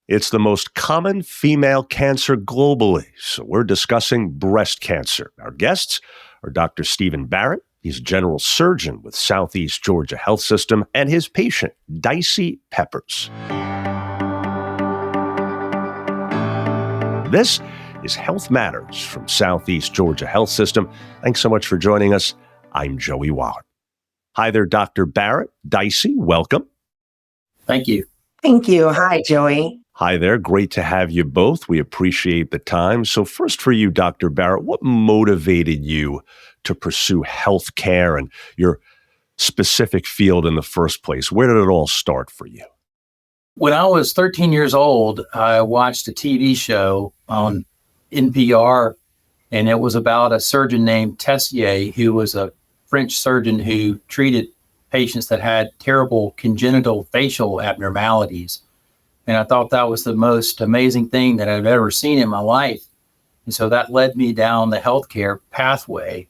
It's the most common female cancer globally, so we're discussing breast cancer. Our guests are Dr. Stephen Barrett. He's a general surgeon with Southeast Georgia Health System, and his patient, Dicy Peppers. This is Health Matters from Southeast Georgia Health System. Thanks so much for joining us. I'm Joey Waller. Hi there, Dr. Barrett. Dicy, welcome. Thank you. Thank you. Hi, Joey. Hi there. Great to have you both. We appreciate the time. So first for you, Dr. Barrett, what motivated you to pursue healthcare and your specific field in the first place? Where did it all start for you? When I was 13 years old, I watched a TV show on NPR, and it was about a surgeon named Dicy A, who was a French surgeon who treated patients that had terrible congenital facial abnormalities. And I thought that was the most amazing thing that I've ever seen in my life. And so that led me down the healthcare pathway.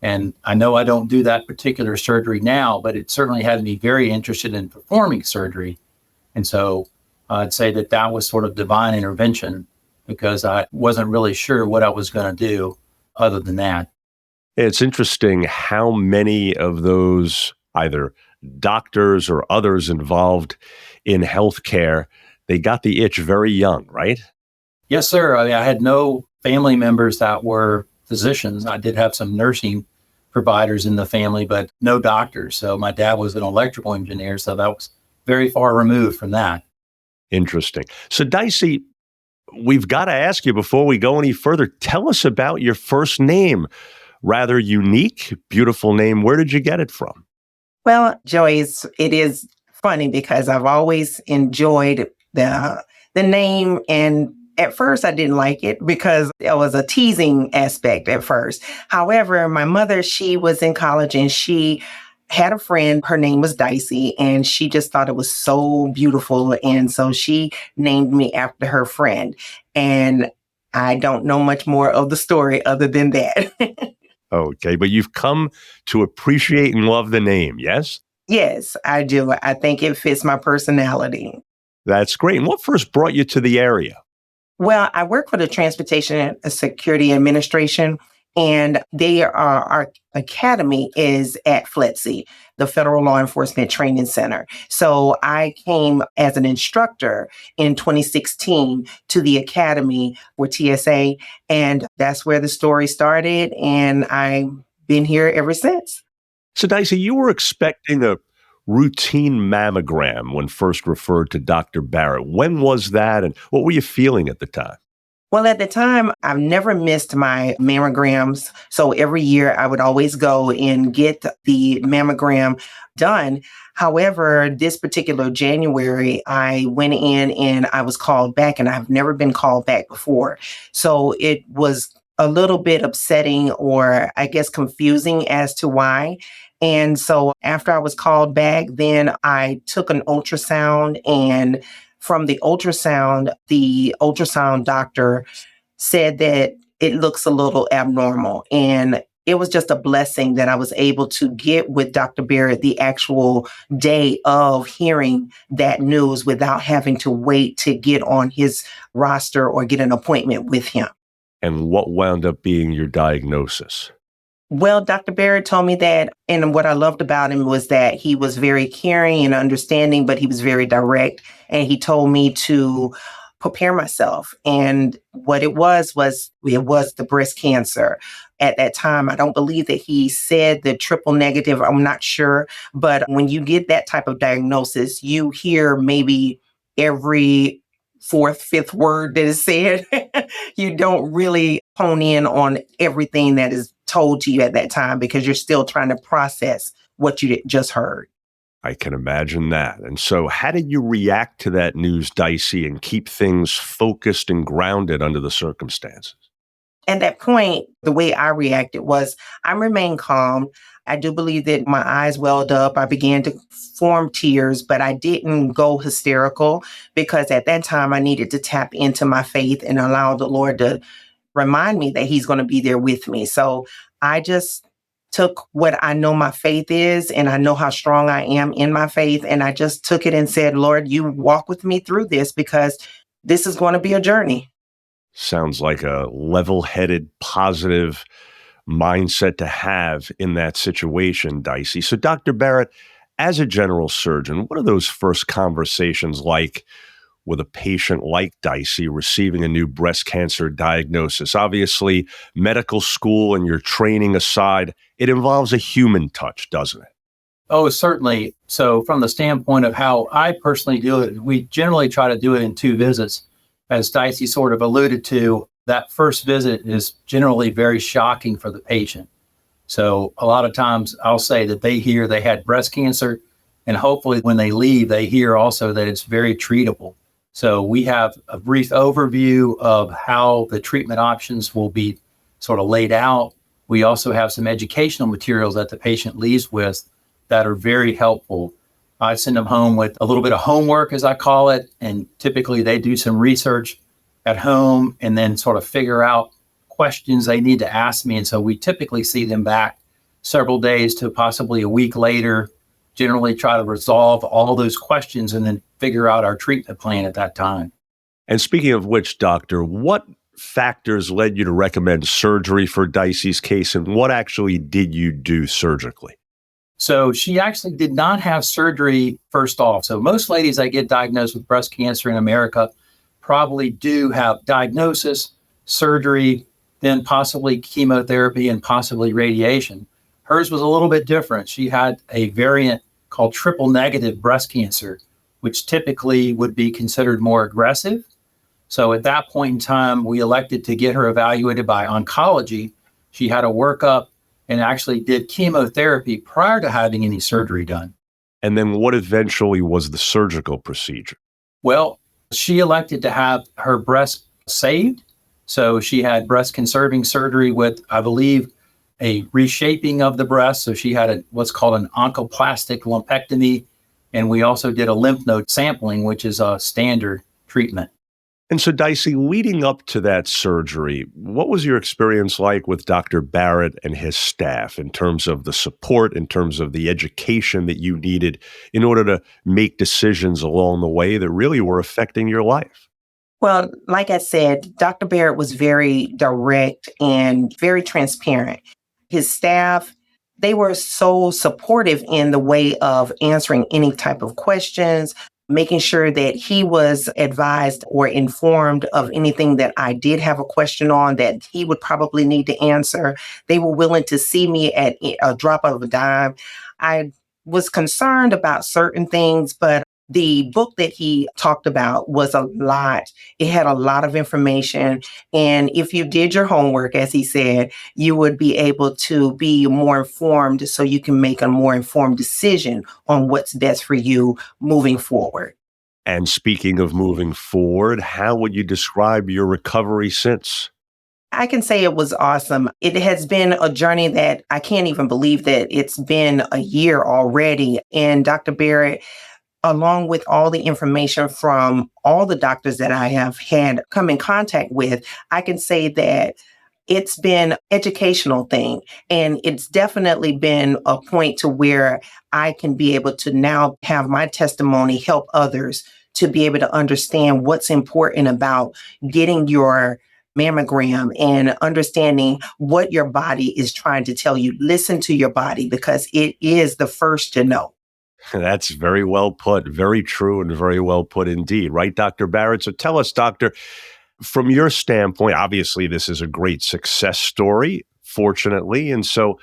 And I know I don't do that particular surgery now, but it certainly had me very interested in performing surgery. And so I'd say that that was sort of divine intervention because I wasn't really sure what I was going to do other than that. It's interesting how many of those either doctors or others involved in healthcare, they got the itch very young, right? Yes, sir. I had no family members that were physicians. I did have some nursing providers in the family, but no doctors. So my dad was an electrical engineer, so that was very far removed from that. Interesting. So Dicy, we've got to ask you before we go any further, tell us about your first name. Rather unique, beautiful name. Where did you get it from? Well, Joey, it is funny because I've always enjoyed the name, and at first I didn't like it because it was a teasing aspect at first. However, my mother, she was in college and she had a friend, her name was Dicy, and she just thought it was so beautiful. And so she named me after her friend. And I don't know much more of the story other than that. Okay, but you've come to appreciate and love the name, yes? Yes, I do. I think it fits my personality. That's great. And what first brought you to the area? Well, I work for the Transportation Security Administration, and our academy is at FLETC, the Federal Law Enforcement Training Center. So I came as an instructor in 2016 to the academy for TSA, and that's where the story started, and I've been here ever since. So Dicy, you were expecting a routine mammogram when first referred to Dr. Barrett. When was that, and what were you feeling at the time? Well, at the time, I've never missed my mammograms. So every year I would always go and get the mammogram done. However, this particular January, I went in and I was called back, and I've never been called back before. So it was a little bit upsetting, or I guess confusing as to why. And so after I was called back, then I took an ultrasound, and from the ultrasound doctor said that it looks a little abnormal. And it was just a blessing that I was able to get with Dr. Barrett the actual day of hearing that news without having to wait to get on his roster or get an appointment with him. And what wound up being your diagnosis? Well, Dr. Barrett told me that, and what I loved about him was that he was very caring and understanding, but he was very direct. And he told me to prepare myself. And what it was the breast cancer. At that time, I don't believe that he said the triple negative. I'm not sure. But when you get that type of diagnosis, you hear maybe every fourth, fifth word that is said. You don't really hone in on everything that is told to you at that time because you're still trying to process what you just heard. I can imagine that. And so how did you react to that news, Dicy, and keep things focused and grounded under the circumstances? At that point, the way I reacted was I remained calm. I do believe that my eyes welled up. I began to form tears, but I didn't go hysterical because at that time I needed to tap into my faith and allow the Lord to remind me that he's going to be there with me. So I just took what I know my faith is, and I know how strong I am in my faith. And I just took it and said, Lord, you walk with me through this because this is going to be a journey. Sounds like a level-headed, positive mindset to have in that situation, Dicy. So, Dr. Barrett, as a general surgeon, what are those first conversations like with a patient like Dicy receiving a new breast cancer diagnosis? Obviously, medical school and your training aside, it involves a human touch, doesn't it? Oh, certainly. So from the standpoint of how I personally do it, we generally try to do it in 2 visits. As Dicy sort of alluded to, that first visit is generally very shocking for the patient. So a lot of times I'll say that they hear they had breast cancer, and hopefully when they leave, they hear also that it's very treatable. So we have a brief overview of how the treatment options will be sort of laid out. We also have some educational materials that the patient leaves with that are very helpful. I send them home with a little bit of homework, as I call it, and typically they do some research at home and then sort of figure out questions they need to ask me. And so we typically see them back several days to possibly a week later, generally try to resolve all those questions and then figure out our treatment plan at that time. And speaking of which, doctor, what factors led you to recommend surgery for Dicy's case, and what actually did you do surgically? So she actually did not have surgery first off. So most ladies that get diagnosed with breast cancer in America probably do have diagnosis, surgery, then possibly chemotherapy and possibly radiation. Hers was a little bit different. She had a variant called triple negative breast cancer, which typically would be considered more aggressive. So at that point in time, we elected to get her evaluated by oncology. She had a workup and actually did chemotherapy prior to having any surgery done. And then what eventually was the surgical procedure? Well, she elected to have her breast saved. So she had breast conserving surgery with, I believe, a reshaping of the breast. So she had what's called an oncoplastic lumpectomy. And we also did a lymph node sampling, which is a standard treatment. And so, Dicy, leading up to that surgery, what was your experience like with Dr. Barrett and his staff in terms of the support, in terms of the education that you needed in order to make decisions along the way that really were affecting your life? Well, like I said, Dr. Barrett was very direct and very transparent. His staff, they were so supportive in the way of answering any type of questions, making sure that he was advised or informed of anything that I did have a question on that he would probably need to answer. They were willing to see me at a drop of a dime. I was concerned about certain things, but the book that he talked about was a lot. It had a lot of information. And if you did your homework, as he said, you would be able to be more informed so you can make a more informed decision on what's best for you moving forward. And speaking of moving forward, how would you describe your recovery since? I can say it was awesome. It has been a journey that I can't even believe that it's been a year already. And Dr. Barrett, along with all the information from all the doctors that I have had come in contact with, I can say that it's been an educational thing. And it's definitely been a point to where I can be able to now have my testimony help others to be able to understand what's important about getting your mammogram and understanding what your body is trying to tell you. Listen to your body because it is the first to know. That's very well put, very true, and very well put indeed. Right, Dr. Barrett? So tell us, doctor, from your standpoint, obviously this is a great success story, fortunately. And so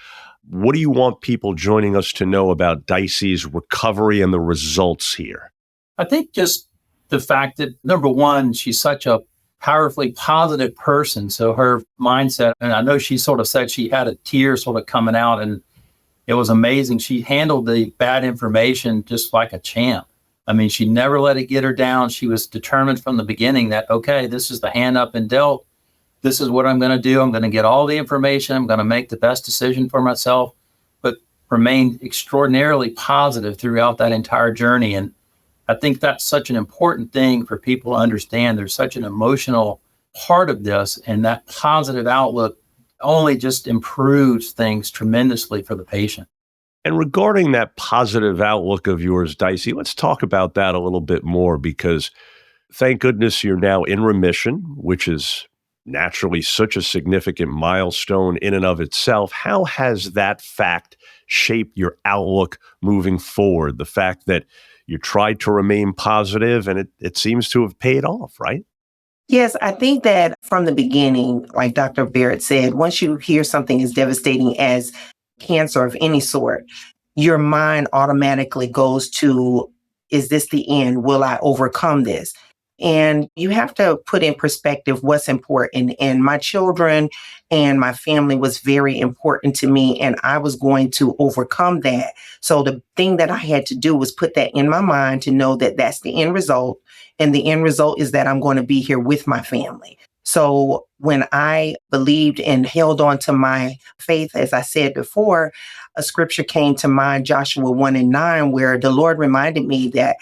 what do you want people joining us to know about Dicy's recovery and the results here? I think just the fact that, number one, she's such a powerfully positive person. So her mindset, and I know she sort of said she had a tear sort of coming out, and it was amazing. She handled the bad information just like a champ. I mean, she never let it get her down. She was determined from the beginning that, okay, this is the hand up and dealt. This is what I'm going to do. I'm going to get all the information. I'm going to make the best decision for myself, but remain extraordinarily positive throughout that entire journey. And I think that's such an important thing for people to understand. There's such an emotional part of this, and that positive outlook only just improves things tremendously for the patient. And regarding that positive outlook of yours, Dicy, let's talk about that a little bit more, because Thank goodness you're now in remission, which is naturally such a significant milestone in and of itself. How has that fact shaped your outlook moving forward? The fact that you tried to remain positive and it seems to have paid off, right? Yes, I think that from the beginning, like Dr. Barrett said, once you hear something as devastating as cancer of any sort, your mind automatically goes to, is this the end? Will I overcome this? And you have to put in perspective what's important. And my children and my family was very important to me, and I was going to overcome that. So the thing that I had to do was put that in my mind to know that that's the end result. And the end result is that I'm going to be here with my family. So when I believed and held on to my faith, as I said before, a scripture came to mind, Joshua 1:9, where the Lord reminded me that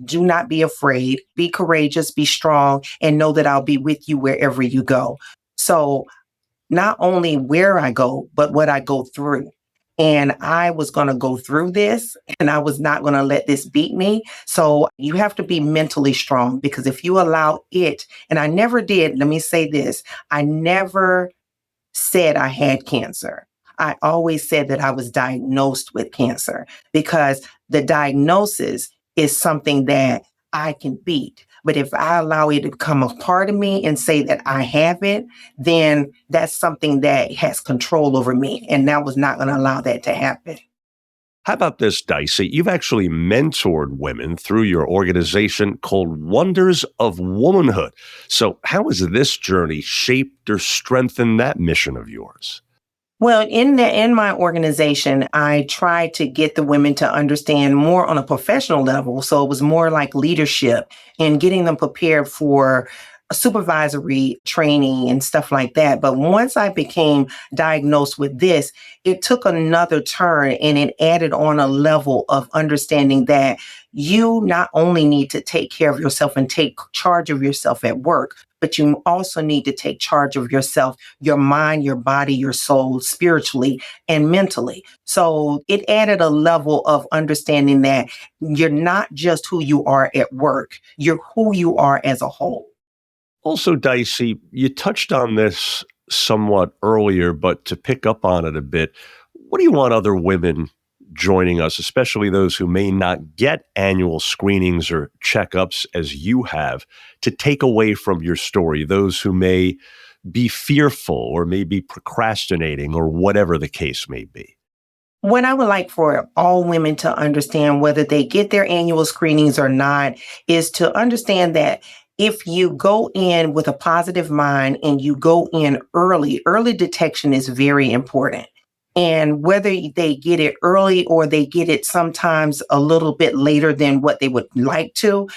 do not be afraid, be courageous, be strong, and know that I'll be with you wherever you go. So not only where I go, but what I go through. And I was going to go through this and I was not going to let this beat me. So you have to be mentally strong, because if you allow it, and I never did, let me say this, I never said I had cancer. I always said that I was diagnosed with cancer, because the diagnosis is something that I can beat. But if I allow it to become a part of me and say that I have it, then that's something that has control over me. And I was not going to allow that to happen. How about this, Dicy? You've actually mentored women through your organization called Wonders of Womanhood. So how has this journey shaped or strengthened that mission of yours? Well, in my organization, I tried to get the women to understand more on a professional level. So it was more like leadership and getting them prepared for supervisory training and stuff like that. But once I became diagnosed with this, it took another turn and it added on a level of understanding that you not only need to take care of yourself and take charge of yourself at work, but you also need to take charge of yourself, your mind, your body, your soul, spiritually and mentally. So it added a level of understanding that you're not just who you are at work, you're who you are as a whole. Also, Dicey, you touched on this somewhat earlier, but to pick up on it a bit, what do you want other women joining us, especially those who may not get annual screenings or checkups as you have, to take away from your story? Those who may be fearful or may be procrastinating or whatever the case may be. What I would like for all women to understand, whether they get their annual screenings or not, is to understand that if you go in with a positive mind and you go in early detection is very important. And whether they get it early or they get it sometimes a little bit later than what they would like to,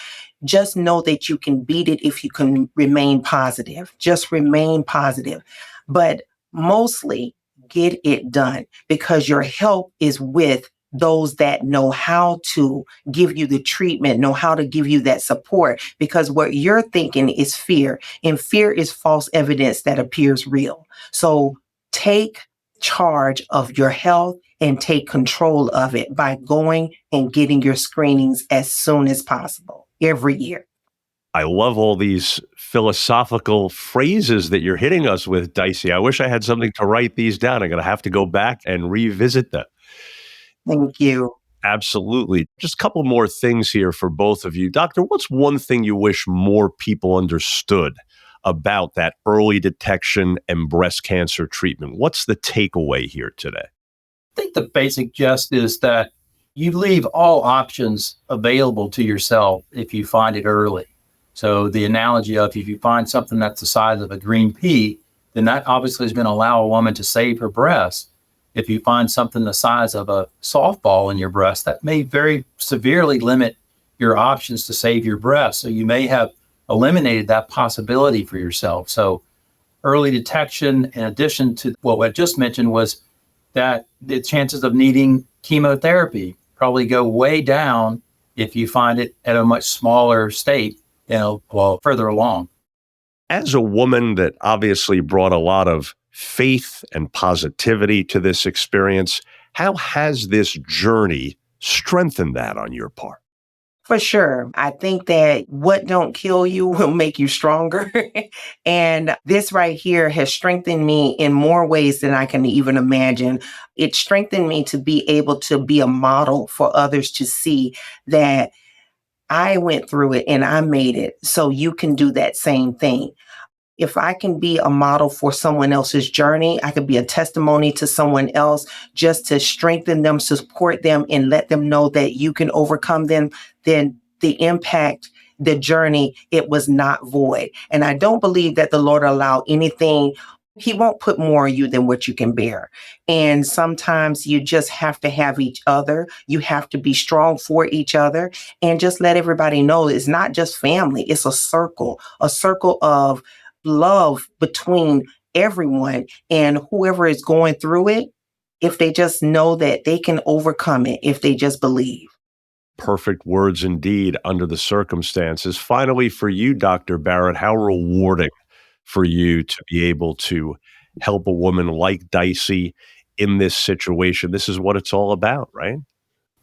just know that you can beat it if you can remain positive. Just remain positive. But mostly get it done, because your help is with those that know how to give you the treatment, know how to give you that support, because what you're thinking is fear, and fear is false evidence that appears real. So take charge of your health and take control of it by going and getting your screenings as soon as possible every year. I love all these philosophical phrases that you're hitting us with, Dicey. I wish I had something to write these down. I'm going to have to go back and revisit them. Thank you. Absolutely. Just a couple more things here for both of you. Doctor, what's one thing you wish more people understood about that early detection and breast cancer treatment? What's the takeaway here today? I think the basic gist is that you leave all options available to yourself if you find it early. So the analogy of if you find something that's the size of a green pea, then that obviously is going to allow a woman to save her breast. If you find something the size of a softball in your breast, that may very severely limit your options to save your breast. So you may have eliminated that possibility for yourself. So early detection, in addition to what I just mentioned, was that the chances of needing chemotherapy probably go way down if you find it at a much smaller state, further along. As a woman that obviously brought a lot of faith and positivity to this experience, how has this journey strengthened that on your part? For sure. I think that what don't kill you will make you stronger. And this right here has strengthened me in more ways than I can even imagine. It strengthened me to be able to be a model for others to see that I went through it and I made it. So you can do that same thing. If I can be a model for someone else's journey, I could be a testimony to someone else just to strengthen them, support them, and let them know that you can overcome them, then the impact, the journey, it was not void. And I don't believe that the Lord allow anything. He won't put more on you than what you can bear. And sometimes you just have to have each other. You have to be strong for each other and just let everybody know it's not just family. It's a circle of love between everyone, and whoever is going through it, if they just know that they can overcome it, if they just believe. Perfect words indeed under the circumstances. Finally, for you, Dr. Barrett, how rewarding for you to be able to help a woman like Dicy in this situation. This is what it's all about, right?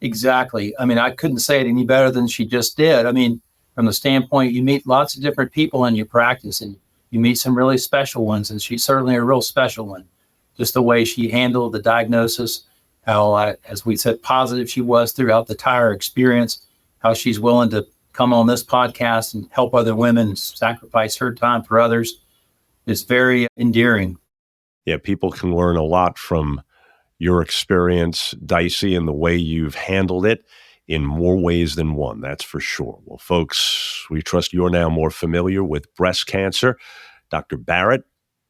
Exactly. I mean, I couldn't say it any better than she just did. I mean, from the standpoint, you meet lots of different people in your practice, and you meet some really special ones, and she's certainly a real special one. Just the way she handled the diagnosis, how, as we said, positive she was throughout the entire experience, how she's willing to come on this podcast and help other women, sacrifice her time for others, is very endearing. Yeah, people can learn a lot from your experience, Dicy, and the way you've handled it in more ways than one, that's for sure. Well, folks, we trust you're now more familiar with breast cancer. Dr. Barrett,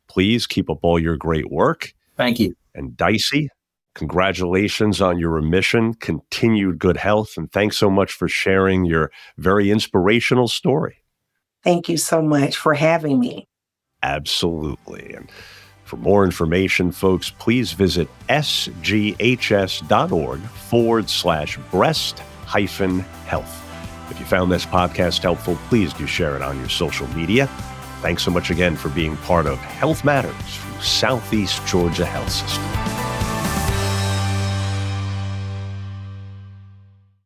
please keep up all your great work. Thank you. And Dicy, congratulations on your remission, continued good health, and thanks so much for sharing your very inspirational story. Thank you so much for having me. Absolutely. And for more information, folks, please visit sghs.org/breast-health. If you found this podcast helpful, please do share it on your social media. Thanks so much again for being part of Health Matters from Southeast Georgia Health System.